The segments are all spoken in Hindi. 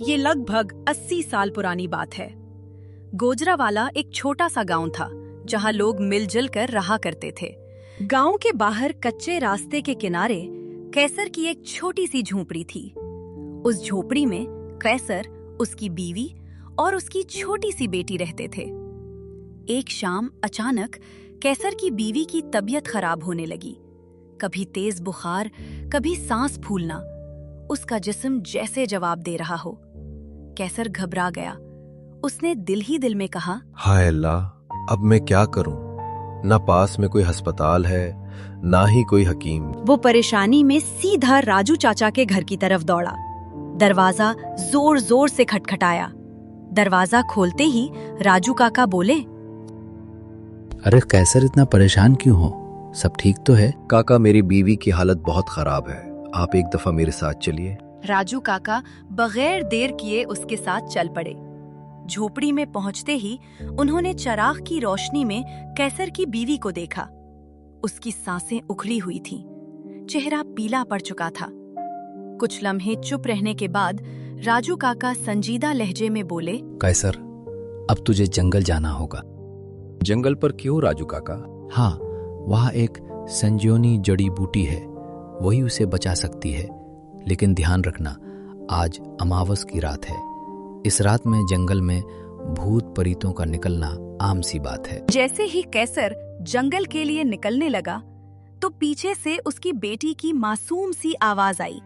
ये लगभग 80 साल पुरानी बात है। गोजरावाला एक छोटा सा गांव था जहां लोग मिलजुल कर रहा करते थे। गांव के बाहर कच्चे रास्ते के किनारे कैसर की एक छोटी सी झोपड़ी थी। उस झोपड़ी में कैसर, उसकी बीवी और उसकी छोटी सी बेटी रहते थे। एक शाम अचानक कैसर की बीवी की तबीयत खराब होने लगी। कभी तेज बुखार, कभी सांस फूलना। उसका जिस्म जैसे जवाब दे रहा हो। कैसर घबरा गया। उसने दिल ही दिल में कहा, हाय अल्लाह, अब मैं क्या करूं? ना पास में कोई अस्पताल है, ना ही कोई हकीम। वो परेशानी में सीधा राजू चाचा के घर की तरफ दौड़ा। दरवाजा जोर जोर से खटखटाया। दरवाजा खोलते ही राजू काका बोले, अरे कैसर, इतना परेशान क्यों हो? सब ठीक तो है? काका, मेरी बीवी की हालत बहुत खराब है, आप एक दफा मेरे साथ चलिए। राजू काका बगैर देर किए उसके साथ चल पड़े। झोपड़ी में पहुंचते ही उन्होंने चराग की रोशनी में कैसर की बीवी को देखा। उसकी सांसें उखड़ी हुई थीं, चेहरा पीला पड़ चुका था। कुछ लम्हे चुप रहने के बाद राजू काका संजीदा लहजे में बोले, कैसर, अब तुझे जंगल जाना होगा। जंगल पर क्यों राजू काका? हाँ, वहाँ एक संजीवनी जड़ी बूटी है, वही उसे बचा सकती है। लेकिन ध्यान रखना, आज अमावस की रात है। इस रात में जंगल में भूत प्रेतों का निकलना आम सी बात है। जैसे ही कैसर जंगल के लिए निकलने लगा तो पीछे से उसकी बेटी की मासूम सी आवाज आई,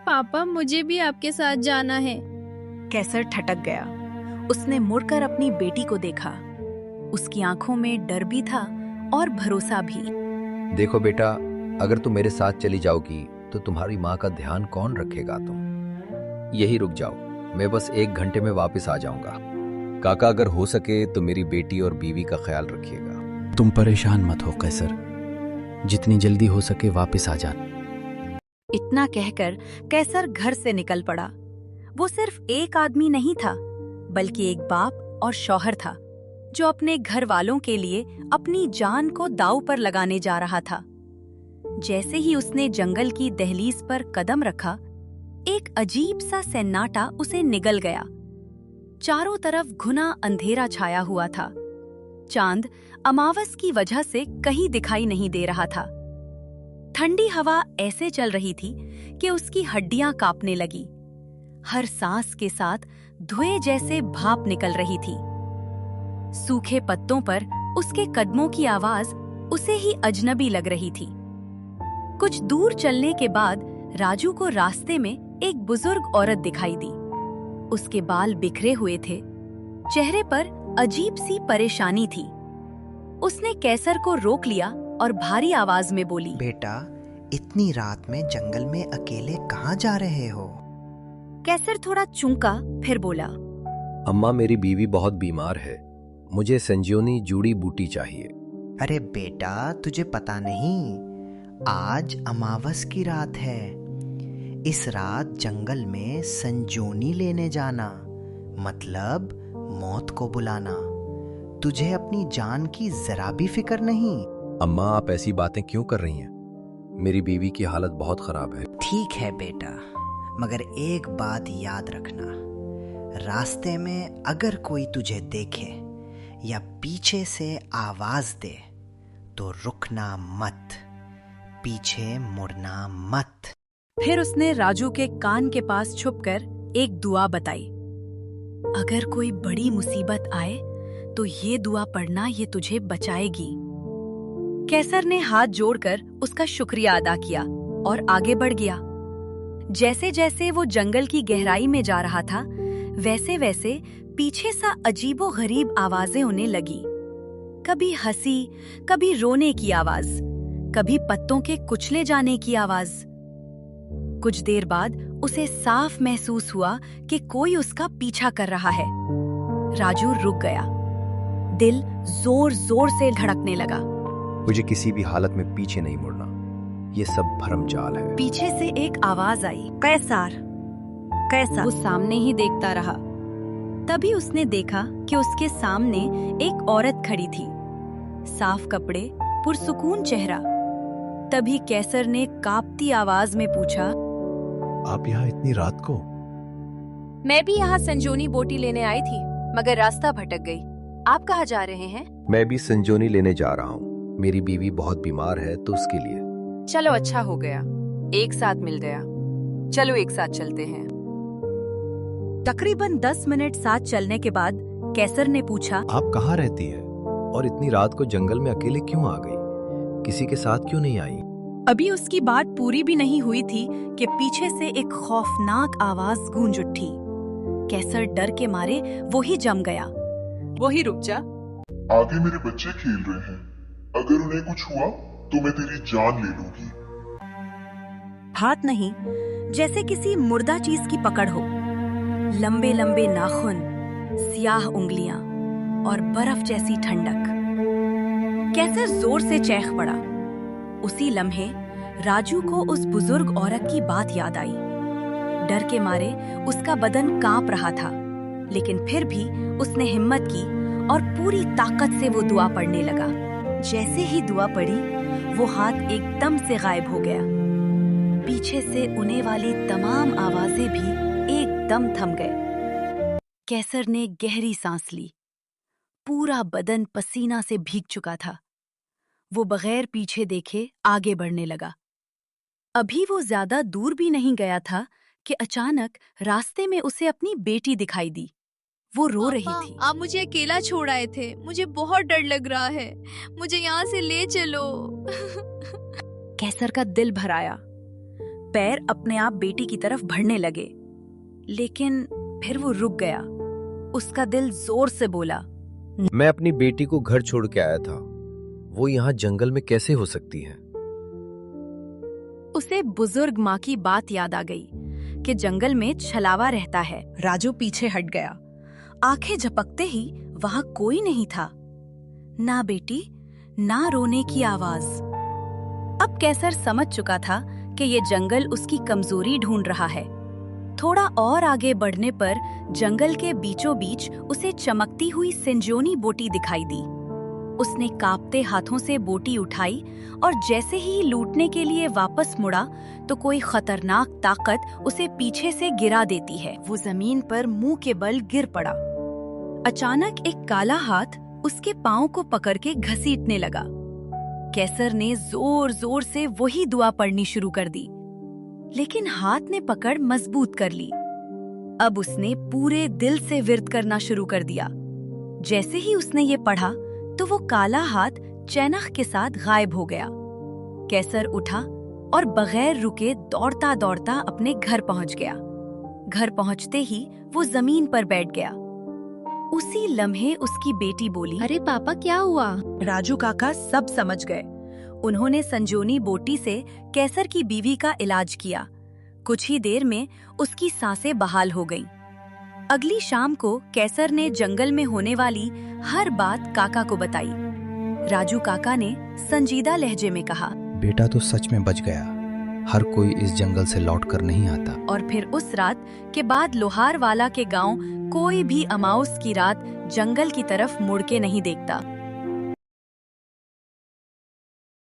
पापा, मुझे भी आपके साथ जाना है। कैसर ठटक गया। उसने मुड़कर अपनी बेटी को देखा। उसकी आंखों में डर भी था और भरोसा भी। देखो बेटा, अगर तुम मेरे साथ चली जाओगी तो तुम्हारी माँ का ध्यान कौन रखेगा? तुम यही रुक जाओ, मैं बस 1 घंटे में वापस आ जाऊंगा। काका, अगर हो सके तो मेरी बेटी और बीवी का ख्याल रखिएगा। तुम परेशान मत हो कैसर, जितनी जल्दी हो सके वापस आ जाना। इतना कहकर कैसर घर से निकल पड़ा। वो सिर्फ एक आदमी नहीं था, बल्कि एक बाप और शौहर था जो अपने घर वालों के लिए अपनी जान को दांव पर लगाने जा रहा था। जैसे ही उसने जंगल की दहलीज पर कदम रखा, एक अजीब सा सन्नाटा उसे निगल गया। चारों तरफ घुना अंधेरा छाया हुआ था। चांद अमावस की वजह से कहीं दिखाई नहीं दे रहा था। ठंडी हवा ऐसे चल रही थी कि उसकी हड्डियां कांपने लगी। हर सांस के साथ धुएं जैसे भाप निकल रही थी। सूखे पत्तों पर उसके कदमों की आवाज उसे ही अजनबी लग रही थी। कुछ दूर चलने के बाद राजू को रास्ते में एक बुजुर्ग औरत दिखाई दी। उसके बाल बिखरे हुए थे, चेहरे पर अजीब सी परेशानी थी। उसने कैसर को रोक लिया और भारी आवाज में बोली, बेटा, इतनी रात में जंगल में अकेले कहाँ जा रहे हो? कैसर थोड़ा चूका, फिर बोला, अम्मा, मेरी बीवी बहुत बीमार है, मुझे संजीवनी जड़ी बूटी चाहिए। अरे बेटा, तुझे पता नहीं, आज अमावस की रात है। इस रात जंगल में संजीवनी लेने जाना मतलब मौत को बुलाना। तुझे अपनी जान की जरा भी फिक्र नहीं। अम्मा, आप ऐसी बातें क्यों कर रही हैं? मेरी बीवी की हालत बहुत खराब है। ठीक है बेटा, मगर एक बात याद रखना, रास्ते में अगर कोई तुझे देखे या पीछे से आवाज दे तो रुकना मत, पीछे मुड़ना मत। फिर उसने राजू के कान के पास छुपकर एक दुआ बताई, अगर कोई बड़ी मुसीबत आए तो ये दुआ पढ़ना, ये तुझे बचाएगी। कैसर ने हाथ जोड़कर उसका शुक्रिया अदा किया और आगे बढ़ गया। जैसे जैसे वो जंगल की गहराई में जा रहा था, वैसे वैसे पीछे सा अजीबो गरीब आवाजें उन्हें लगी। कभी हंसी, कभी रोने की आवाज, कभी पत्तों के कुचले जाने की आवाज। कुछ देर बाद उसे साफ महसूस हुआ कि कोई उसका पीछा कर रहा है। राजू रुक गया। दिल जोर जोर से धड़कने लगा। मुझे किसी भी हालत में पीछे नहीं मुड़ना, ये सब भरमजाल है। पीछे से एक आवाज आई, कैसर, कैसर। वो सामने ही देखता रहा। तभी उसने देखा कि उसके सामने एक औरत खड़ी थी, साफ कपड़े, पुरसुकून चेहरा। तभी कैसर ने कांपती आवाज में पूछा, आप यहाँ इतनी रात को? मैं भी यहाँ संजोनी बोटी लेने आई थी, मगर रास्ता भटक गई। आप कहाँ जा रहे हैं? मैं भी संजोनी लेने जा रहा हूँ। मेरी बीवी बहुत बीमार है तो उसके लिए। चलो अच्छा हो गया, एक साथ मिल गया। चलो एक साथ चलते हैं। तकरीबन 10 मिनट साथ चलने के बाद कैसर ने पूछा, आप कहाँ रहती है और इतनी रात को जंगल में अकेले क्यों आ गई? किसी के साथ क्यों नहीं आई? अभी उसकी बात पूरी भी नहीं हुई थी कि पीछे से एक खौफनाक आवाज गूंज उठी। कैसर डर के मारे वही जम गया। वही रुक जा। आगे मेरे बच्चे खेल रहे हैं, अगर उन्हें कुछ हुआ तो मैं तेरी जान ले लूंगी। हाथ नहीं, जैसे किसी मुर्दा चीज की पकड़ हो। लंबे लंबे नाखून, सियाह उंगलियां और बर्फ जैसी ठंडक। कैसर जोर से चीख पड़ा। उसी लम्हे राजू को उस बुजुर्ग औरत की बात याद आई। डर के मारे उसका बदन कांप रहा था, लेकिन फिर भी उसने हिम्मत की और पूरी ताकत से वो दुआ पढ़ने लगा। जैसे ही दुआ पढ़ी, वो हाथ एकदम से गायब हो गया। पीछे से उन्हें वाली तमाम आवाजें भी एकदम थम गए। कैसर ने गहरी सांस ली। पूरा बदन पसीना से भीग चुका था। वो बगैर पीछे देखे आगे बढ़ने लगा। अभी वो ज्यादा दूर भी नहीं गया था कि अचानक रास्ते में उसे अपनी बेटी दिखाई दी। वो रो रही पापा, थी। आप मुझे अकेला छोड़ आए थे। मुझे बहुत डर लग रहा है, मुझे यहाँ से ले चलो। कैसर का दिल भर आया। पैर अपने आप बेटी की तरफ बढ़ने लगे, लेकिन फिर वो रुक गया। उसका दिल जोर से बोला, मैं अपनी बेटी को घर छोड़ के आया था। वो यहाँ जंगल में कैसे हो सकती है? उसे बुजुर्ग माँ की बात याद आ गई कि जंगल में छलावा रहता है। राजू पीछे हट गया। आंखें झपकते ही वहां कोई नहीं था। ना बेटी, ना रोने की आवाज। अब कैसर समझ चुका था कि ये जंगल उसकी कमजोरी ढूंढ रहा है। थोड़ा और आगे बढ़ने पर जंगल के बीचों बीच उसे चमकती हुई संजोनी बोटी दिखाई दी। उसने कांपते हाथों से बोटी उठाई और जैसे ही लूटने के लिए वापस मुड़ा तो कोई खतरनाक ताकत उसे पीछे से गिरा देती है। वो जमीन पर मुंह के बल गिर पड़ा। अचानक एक काला हाथ उसके पांव को पकड़ के घसीटने लगा। कैसर ने जोर जोर से वही दुआ पढ़नी शुरू कर दी, लेकिन हाथ ने पकड़ मजबूत कर ली। अब उसने पूरे दिल से विर्त करना शुरू कर दिया। जैसे ही उसने ये पढ़ा तो वो काला हाथ चैनख के साथ गायब हो गया। कैसर उठा और बगैर रुके दौड़ता दौड़ता अपने घर पहुंच गया। घर पहुंचते ही वो जमीन पर बैठ गया। उसी लम्हे उसकी बेटी बोली, अरे पापा, क्या हुआ? राजू काका सब समझ गए। उन्होंने संजोनी बोटी से कैसर की बीवी का इलाज किया। कुछ ही देर में उसकी सांसें बहाल हो गईं। अगली शाम को कैसर ने जंगल में होने वाली हर बात काका को बताई। राजू काका ने संजीदा लहजे में कहा, बेटा तो सच में बच गया। हर कोई इस जंगल से लौटकर नहीं आता। और फिर उस रात के बाद लोहार वाला के गांव कोई भी अमाउस की रात जंगल की तरफ मुड़ के नहीं देखता।